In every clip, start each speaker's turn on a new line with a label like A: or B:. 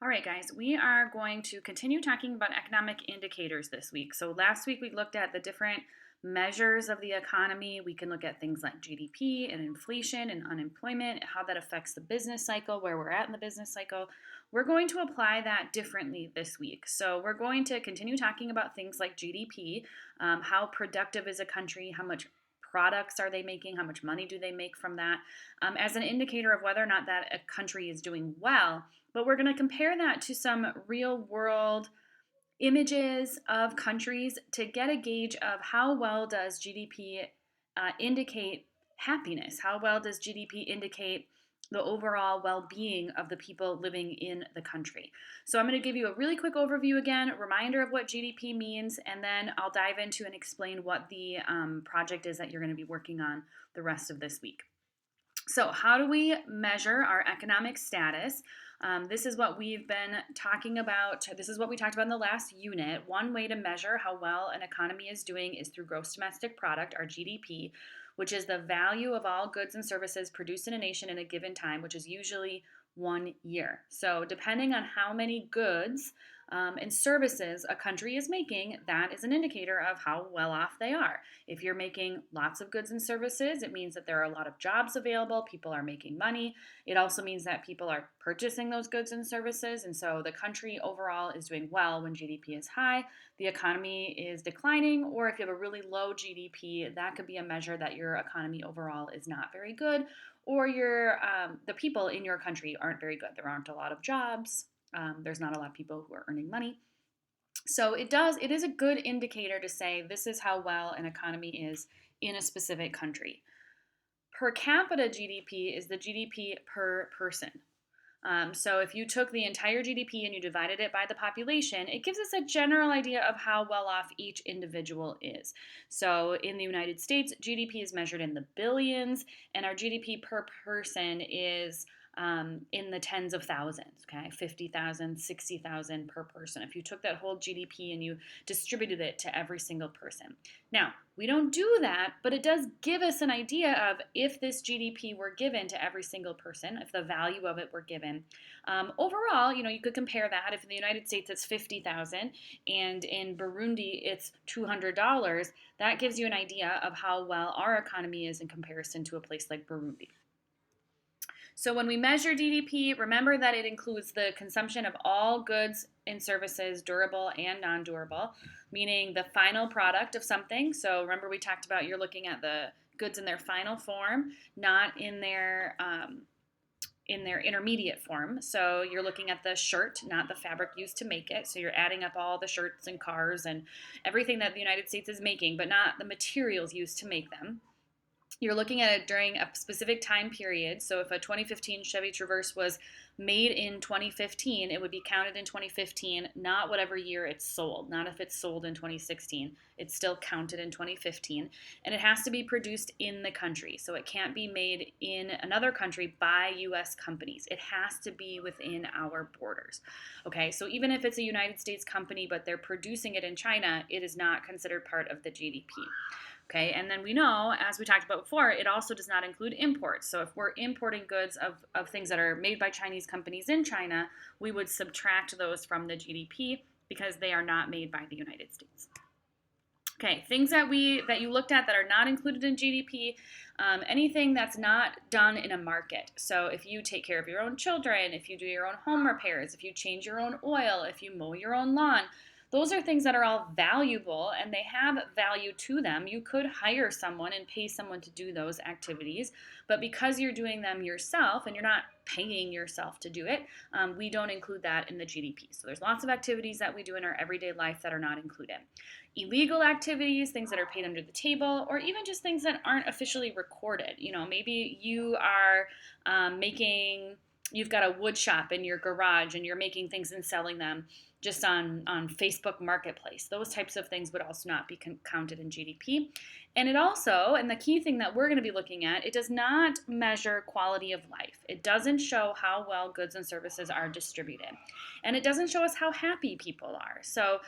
A: All right, guys, we are going to continue talking about economic indicators this week. So, last week we looked at the different measures of the economy. We can look at things like GDP and inflation and unemployment, how that affects the business cycle, where we're at in the business cycle. We're going to apply that differently this week. So, we're going to continue talking about things like GDP, how productive is a country, how much products are they making, how much money do they make from that, as an indicator of whether or not that a country is doing well. But we're going to compare that to some real world images of countries to get a gauge of how well does GDP indicate happiness? How well does GDP indicate the overall well-being of the people living in the country? So I'm going to give you a really quick overview again, a reminder of what GDP means, and then I'll dive into and explain what the project is that you're going to be working on the rest of this week. So, how do we measure our economic status? This is what we've been talking about. This is what we talked about in the last unit. One way to measure how well an economy is doing is through gross domestic product, our GDP, which is the value of all goods and services produced in a nation in a given time, which is usually 1 year. So, depending on how many goods and services a country is making, that is an indicator of how well off they are. If you're making lots of goods and services, it means that there are a lot of jobs available, people are making money. It also means that people are purchasing those goods and services, and so the country overall is doing well when GDP is high. The economy is declining, or if you have a really low GDP, that could be a measure that your economy overall is not very good, or the people in your country aren't very good. There aren't a lot of jobs. There's not a lot of people who are earning money. So it is a good indicator to say this is how well an economy is in a specific country. Per capita GDP is the GDP per person. So if you took the entire GDP and you divided it by the population, it gives us a general idea of how well off each individual is. So in the United States, GDP is measured in the billions, and our GDP per person is in the tens of thousands, okay? 50,000, 60,000 per person. If you took that whole GDP and you distributed it to every single person. Now, we don't do that, but it does give us an idea of if this GDP were given to every single person, if the value of it were given. Overall, you could compare that. If in the United States it's 50,000 and in Burundi it's $200, that gives you an idea of how well our economy is in comparison to a place like Burundi. So when we measure GDP, remember that it includes the consumption of all goods and services, durable and non-durable, meaning the final product of something. So remember we talked about you're looking at the goods in their final form, not in their intermediate form. So you're looking at the shirt, not the fabric used to make it. So you're adding up all the shirts and cars and everything that the United States is making, but not the materials used to make them. You're looking at it during a specific time period. So if a 2015 Chevy Traverse was made in 2015, it would be counted in 2015, not whatever year it's sold, not if it's sold in 2016. It's still counted in 2015. And it has to be produced in the country. So it can't be made in another country by US companies. It has to be within our borders. Okay, so even if it's a United States company, but they're producing it in China, it is not considered part of the GDP. Okay, and then we know, as we talked about before, it also does not include imports. So if we're importing goods of things that are made by Chinese companies in China, we would subtract those from the GDP because they are not made by the United States. Okay, things that you looked at that are not included in GDP, anything that's not done in a market. So if you take care of your own children, if you do your own home repairs, if you change your own oil, if you mow your own lawn, those are things that are all valuable and they have value to them. You could hire someone and pay someone to do those activities, but because you're doing them yourself and you're not paying yourself to do it, we don't include that in the GDP. So there's lots of activities that we do in our everyday life that are not included. Illegal activities, things that are paid under the table, or even just things that aren't officially recorded. Maybe you are you've got a wood shop in your garage and you're making things and selling them just on Facebook Marketplace. Those types of things would also not be counted in GDP. And it also, and the key thing that we're going to be looking at, it does not measure quality of life. It doesn't show how well goods and services are distributed. And it doesn't show us how happy people are. So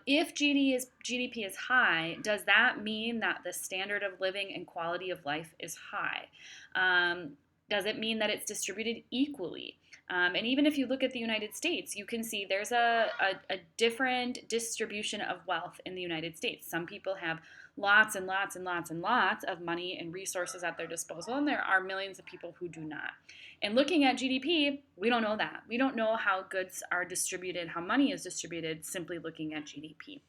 A: if GDP is high, does that mean that the standard of living and quality of life is high? Does it mean that it's distributed equally? And even if you look at the United States, you can see there's a different distribution of wealth in the United States. Some people have lots and lots and lots and lots of money and resources at their disposal, and there are millions of people who do not. And looking at GDP, we don't know that. We don't know how goods are distributed, how money is distributed, simply looking at GDP.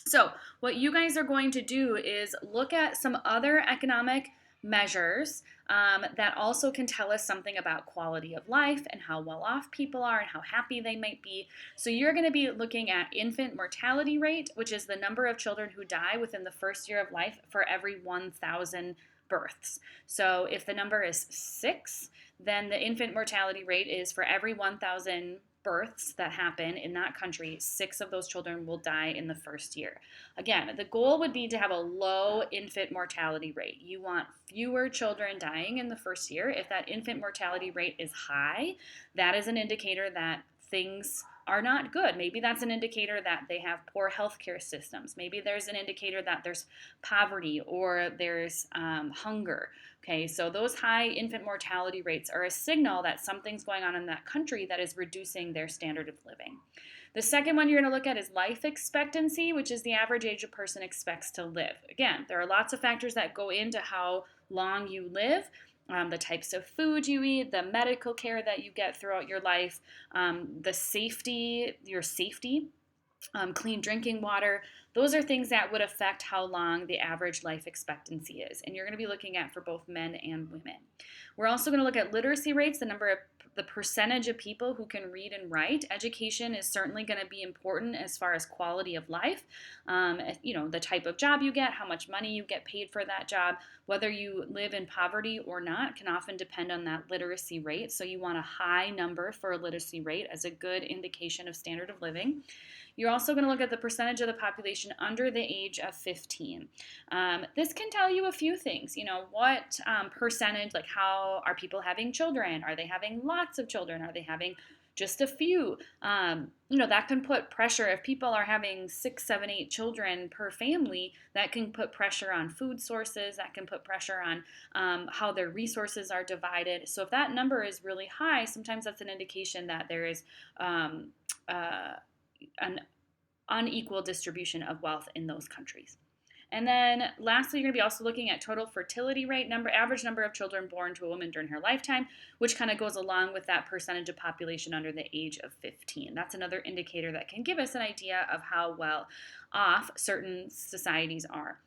A: So what you guys are going to do is look at some other economic measures that also can tell us something about quality of life and how well off people are and how happy they might be. So you're going to be looking at infant mortality rate, which is the number of children who die within the first year of life for every 1,000 births. So if the number is 6, then the infant mortality rate is for every 1,000 births that happen in that country, 6 of those children will die in the first year. Again, the goal would be to have a low infant mortality rate. You want fewer children dying in the first year. If that infant mortality rate is high, that is an indicator that things are not good. Maybe that's an indicator that they have poor healthcare systems. Maybe there's an indicator that there's poverty or there's hunger. Okay, so those high infant mortality rates are a signal that something's going on in that country that is reducing their standard of living. The second one you're going to look at is life expectancy, which is the average age a person expects to live. Again, there are lots of factors that go into how long you live. The types of food you eat, the medical care that you get throughout your life, the safety, your safety, clean drinking water. Those are things that would affect how long the average life expectancy is. And you're going to be looking at for both men and women. We're also going to look at literacy rates, the percentage of people who can read and write. Education is certainly going to be important as far as quality of life. The type of job you get, how much money you get paid for that job, whether you live in poverty or not can often depend on that literacy rate. So you want a high number for a literacy rate as a good indication of standard of living. You're also going to look at the percentage of the population under the age of 15. This can tell you a few things. What percentage, like how are people having children? Are they having lots of children? Are they having just a few? That can put pressure. If people are having 6, 7, 8 children per family, that can put pressure on food sources. That can put pressure on how their resources are divided. So if that number is really high, sometimes that's an indication that there is an unequal distribution of wealth in those countries. And then lastly, you're going to be also looking at total fertility rate, average number of children born to a woman during her lifetime, which kind of goes along with that percentage of population under the age of 15. That's another indicator that can give us an idea of how well off certain societies are.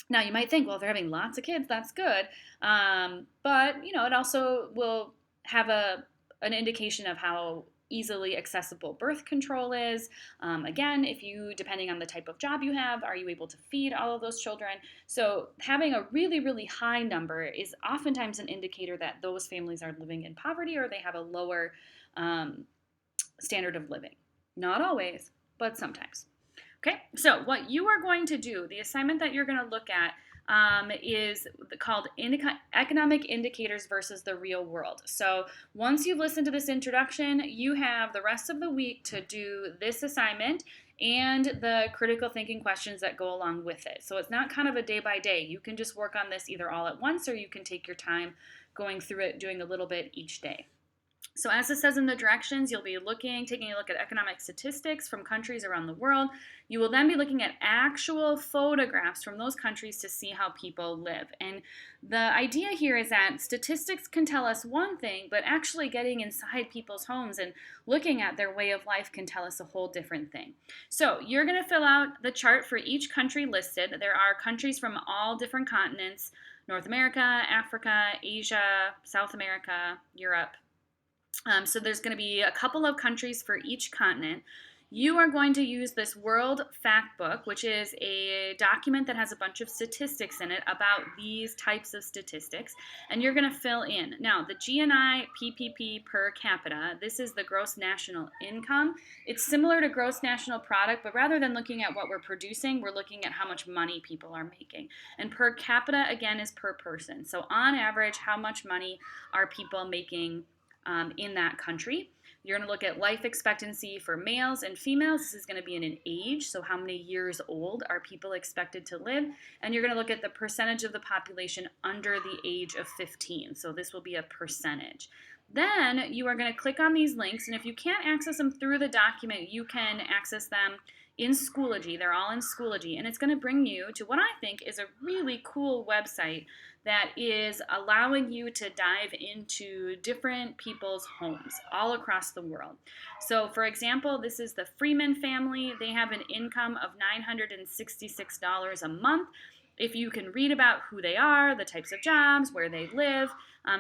A: Now, you might think, well, if they're having lots of kids, that's good. But it also will have an indication of how easily accessible birth control is. Again, depending on the type of job you have, are you able to feed all of those children? So having a really, really high number is oftentimes an indicator that those families are living in poverty or they have a lower standard of living. Not always, but sometimes. Okay, so what you are going to do, the assignment that you're going to look at is called Economic Indicators versus the Real World. So once you've listened to this introduction, you have the rest of the week to do this assignment and the critical thinking questions that go along with it. So it's not kind of a day by day. You can just work on this either all at once or you can take your time going through it, doing a little bit each day. So as it says in the directions, you'll be taking a look at economic statistics from countries around the world. You will then be looking at actual photographs from those countries to see how people live. And the idea here is that statistics can tell us one thing, but actually getting inside people's homes and looking at their way of life can tell us a whole different thing. So you're going to fill out the chart for each country listed. There are countries from all different continents: North America, Africa, Asia, South America, Europe. So there's going to be a couple of countries for each continent. You are going to use this World Factbook, which is a document that has a bunch of statistics in it about these types of statistics, and you're going to fill in. Now, the GNI PPP per capita, this is the gross national income. It's similar to gross national product, but rather than looking at what we're producing, we're looking at how much money people are making. And per capita, again, is per person. So on average, how much money are people making in that country? You're going to look at life expectancy for males and females. This is going to be in an age, so how many years old are people expected to live? And you're going to look at the percentage of the population under the age of 15. So this will be a percentage. Then you are going to click on these links, and if you can't access them through the document, you can access them in Schoology. They're all in Schoology, and it's going to bring you to what I think is a really cool website that is allowing you to dive into different people's homes all across the world. So, for example, this is the Freeman family. They have an income of $966 a month. If you can read about who they are, the types of jobs, where they live,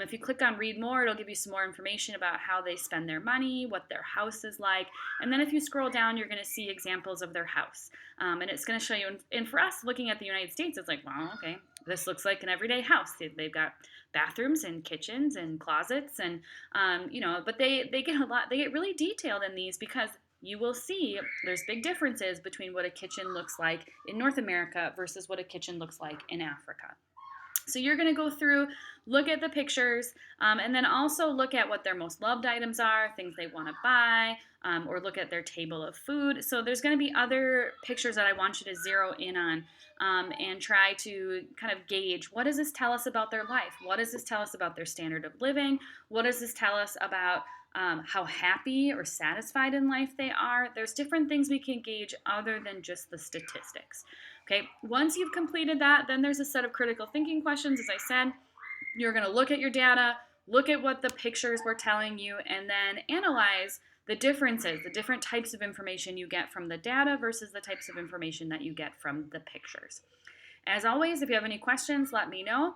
A: if you click on read more, it'll give you some more information about how they spend their money, what their house is like. And then if you scroll down, you're going to see examples of their house. And it's going to show you, and for us looking at the United States, it's like, well, okay, this looks like an everyday house. They've got bathrooms and kitchens and closets, and but they get really detailed in these, because you will see there's big differences between what a kitchen looks like in North America versus what a kitchen looks like in Africa. So you're going to go through, look at the pictures, and then also look at what their most loved items are, things they want to buy, or look at their table of food. So there's going to be other pictures that I want you to zero in on, and try to kind of gauge, what does this tell us about their life? What does this tell us about their standard of living? What does this tell us about how happy or satisfied in life they are? There's different things we can gauge other than just the statistics. Okay, once you've completed that, then there's a set of critical thinking questions. As I said, you're going to look at your data, look at what the pictures were telling you, and then analyze the differences, the different types of information you get from the data versus the types of information that you get from the pictures. As always, if you have any questions, let me know.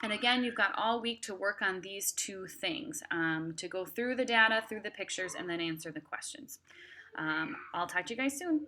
A: And again, you've got all week to work on these two things, to go through the data, through the pictures, and then answer the questions. I'll talk to you guys soon.